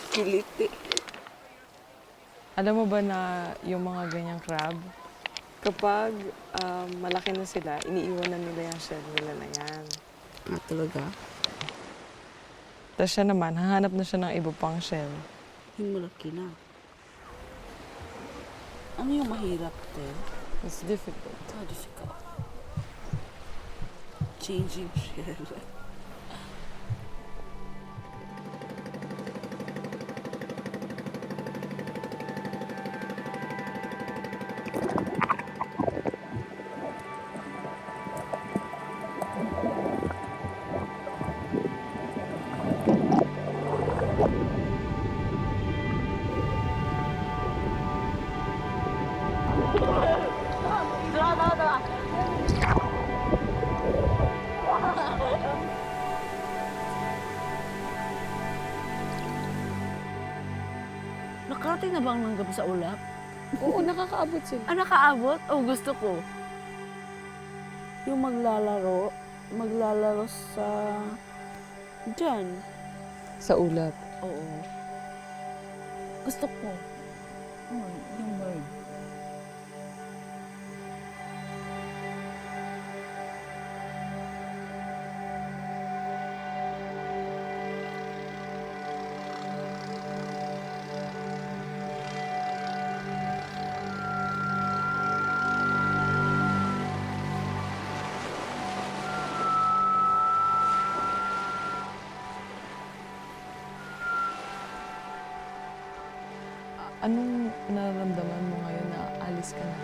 Kiliti. Alam mo ba na yung mga ganyang crab, kapag malaki na sila, iniiwan na nila yung shell nila na yan. Talaga? Tapos siya naman, hahanap na siya ng iba pang shell. Yung malaki na. Ano yung mahirap, te? It's difficult. How difficult? Changing shell. Nakarating na ba ang langgam sa ulap? Oo, nakakaabot sila. Nakaabot? Oh, gusto ko. Yung maglalaro sa... Diyan. Sa ulap. Oo. Gusto ko. Oh, yung bird. Anong nararamdaman mo ngayon na alis ka na?